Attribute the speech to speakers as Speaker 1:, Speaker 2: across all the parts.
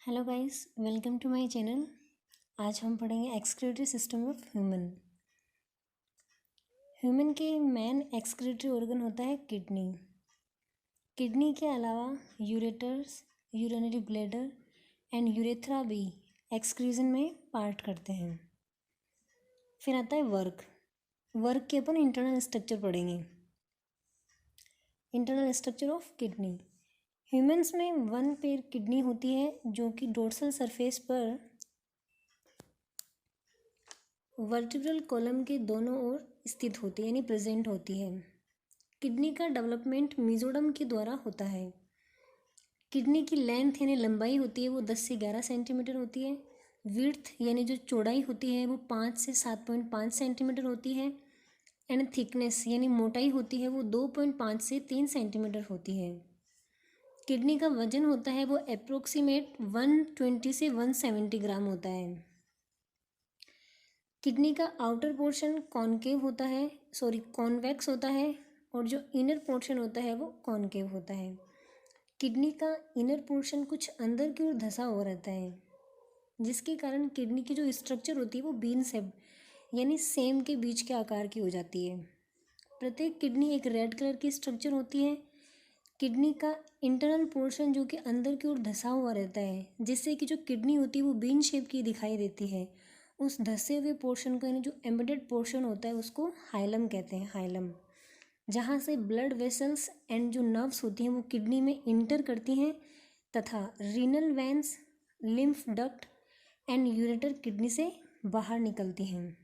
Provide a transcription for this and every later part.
Speaker 1: Hello guys, welcome to my channel. आज हम पढ़ेंगे एक्सक्रीटरी सिस्टम ऑफ ह्यूमन के मेन एक्सक्रीटरी ऑर्गन होता है किडनी। किडनी के अलावा ureters, urinary bladder and urethra भी एक्सक्रीजन में पार्ट करते हैं। फिर आता है वर्क के अपन इंटरनल स्ट्रक्चर पढ़ेंगे। Internal structure of kidney. Humans में वन पेयर किडनी होती है जो कि डोर्सल सरफेस पर वर्टिब्रल कॉलम के दोनों ओर स्थित होती है यानी प्रेजेंट होती है। किडनी का डेवलपमेंट मेसोडर्म के द्वारा होता है। किडनी की लेंथ यानी लंबाई होती है वो 10 से 11 सेंटीमीटर होती है। विड्थ यानी जो चौड़ाई होती है वो 5 से 7.5 सेंटीमीटर होती है। एंड थिकनेस यानी मोटाई होती है वो 2.5 से 3 सेंटीमीटर होती है। किडनी का वजन होता है वो अप्रोक्सीमेट 120 से 170 ग्राम होता है। किडनी का आउटर पोर्शन कॉन्वेक्स होता है और जो इनर पोर्शन होता है वो कॉनकेव होता है। किडनी का इनर पोर्शन कुछ अंदर की ओर धंसा हुआ रहता है, जिसके कारण किडनी की जो स्ट्रक्चर होती है वो बीन शेप यानी सेम के बीच के आकार की हो जाती है। प्रत्येक किडनी एक रेड कलर की स्ट्रक्चर होती है। किडनी का इंटरनल पोर्शन जो कि अंदर की ओर धंसा हुआ रहता है, जिससे कि जो किडनी होती है वो बीन शेप की दिखाई देती है। उस धंसे हुए पोर्शन को यानी जो एम्बेडेड पोर्शन होता है उसको हाइलम कहते हैं। हाइलम जहाँ से ब्लड वेसल्स एंड जो नर्व्स होती हैं वो किडनी में इंटर करती हैं तथा renal veins, lymph duct and ureter kidney से बाहर निकलती हैं।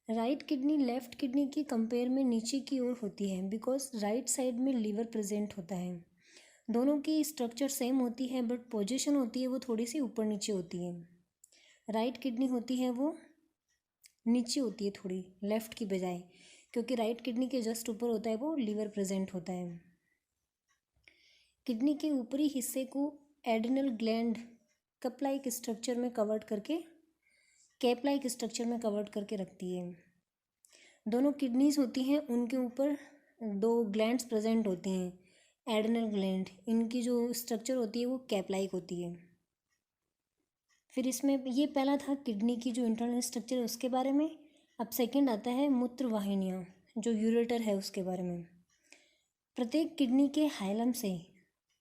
Speaker 1: राइट किडनी लेफ्ट किडनी की कंपेयर में नीचे की ओर होती है बिकॉज राइट साइड में लीवर प्रेजेंट होता है। दोनों की स्ट्रक्चर सेम होती है बट पोजीशन होती है वो थोड़ी सी ऊपर नीचे होती है। राइट किडनी होती है वो नीचे होती है थोड़ी लेफ्ट की बजाय, क्योंकि राइट किडनी के जस्ट ऊपर होता है वो लीवर प्रेजेंट होता है। किडनी के ऊपरी हिस्से को adrenal gland cap like structure में कवर्ड करके रखती है। दोनों किडनीज होती हैं उनके ऊपर दो ग्लैंड्स प्रेजेंट होती हैं। एड्रिनल ग्लैंड, इनकी जो स्ट्रक्चर होती है वो कैप लाइक होती है। फिर इसमें ये पहला था किडनी की जो इंटरनल स्ट्रक्चर है उसके बारे में। अब सेकंड आता है मूत्र वाहिनियाँ, जो यूरेटर है उसके बारे में। प्रत्येक किडनी के हाइलम से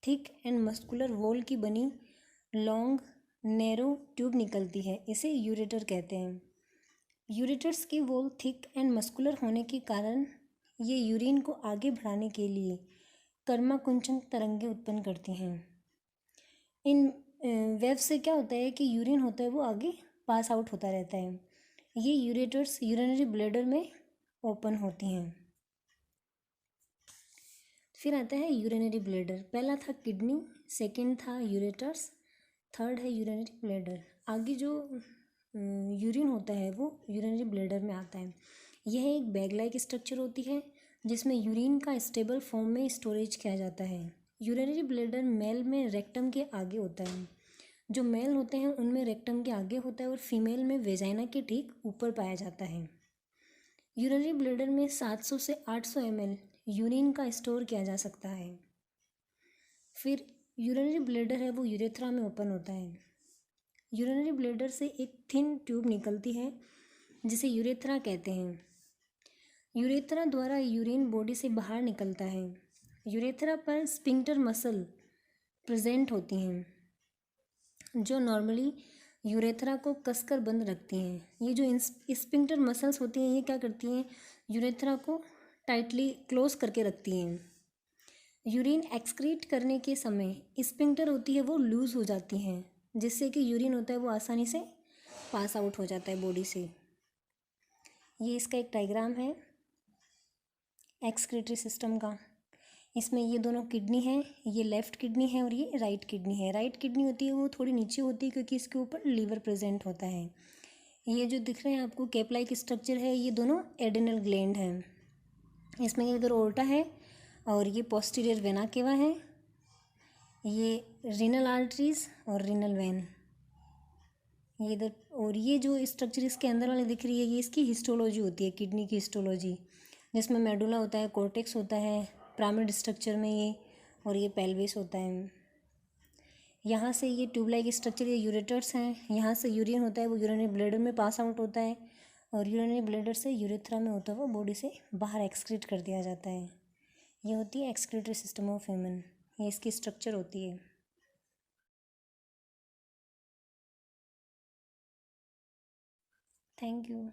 Speaker 1: थिक एंड मस्कुलर वॉल की बनी लॉन्ग नैरो ट्यूब निकलती है, इसे यूरेटर कहते हैं। यूरेटर्स की वॉल थिक एंड मस्कुलर होने के कारण ये यूरिन को आगे बढ़ाने के लिए कर्माकुंचन तरंगें उत्पन्न करती हैं। इन वेव से क्या होता है कि यूरिन होता है वो आगे पास आउट होता रहता है। ये यूरेटर्स यूरिनरी ब्लैडर में ओपन होती हैं। फिर आता है यूरिनरी ब्लैडर। पहला था किडनी, सेकंड था यूरेटर्स, थर्ड है यूरिनरी ब्लैडर। आगे जो यूरिन होता है वो यूरिनरी ब्लैडर में आता है। यह एक बैग लाइक स्ट्रक्चर होती है जिसमें यूरिन का स्टेबल फॉर्म में स्टोरेज किया जाता है। यूरिनरी ब्लैडर मेल में रेक्टम के आगे होता है। जो मेल होते हैं उनमें रेक्टम के आगे होता है और फीमेल में वेजाइना के ठीक ऊपर पाया जाता है। यूरिनरी ब्लैडर में 700 से 800 ml यूरिन का स्टोर किया जा सकता है। फिर यूरिनरी ब्लैडर है वो यूरेथ्रा में ओपन होता है। यूरिनरी ब्लैडर से एक थिन ट्यूब निकलती है जिसे यूरेथ्रा कहते हैं। यूरेथ्रा द्वारा यूरिन बॉडी से बाहर निकलता है। यूरेथ्रा पर स्फिंक्टर मसल प्रेजेंट होती हैं जो नॉर्मली यूरेथ्रा को कसकर बंद रखती हैं। ये जो स्फिंक्टर मसल्स होती हैं ये क्या करती हैं, यूरेथ्रा को टाइटली क्लोज करके रखती हैं। यूरिन एक्सक्रीट करने के समय स्फिंक्टर होती है वो लूज़ हो जाती हैं, जिससे कि यूरिन होता है वो आसानी से पास आउट हो जाता है बॉडी से। ये इसका एक डायग्राम है एक्सक्रीटरी सिस्टम का। इसमें ये दोनों किडनी है, ये लेफ़्ट किडनी है और ये राइट किडनी है। राइट किडनी होती है वो थोड़ी नीचे होती है क्योंकि इसके ऊपर लीवर प्रेजेंट होता है। ये जो दिख रहे हैं आपको कैप लाइक स्ट्रक्चर है, ये दोनों एड्रिनल ग्लैंड हैं। इसमें इधर ओर्टा है और ये पोस्टीरियर वेना केवा है। ये रीनल आर्टरीज और रीनल वेन ये इधर। और ये जो स्ट्रक्चर इसके अंदर वाले दिख रही है ये इसकी हिस्टोलॉजी होती है, किडनी की हिस्टोलॉजी, जिसमें मेडुला होता है, कॉर्टेक्स होता है पिरामिड स्ट्रक्चर में ये, और ये पेल्विस होता है। यहाँ से ये ट्यूब लाइक स्ट्रक्चर, ये यूरेटर्स हैं, यहाँ से यूरिन होता है वो यूरिनरी ब्लैडर में पास आउट होता है और यूरिनरी ब्लैडर से यूरेथ्रा में होता हुआ बॉडी से बाहर एक्सक्रीट कर दिया जाता है। ये होती है एक्सक्रीटरी सिस्टम ऑफ ह्यूमन, ये इसकी स्ट्रक्चर होती है। Thank you.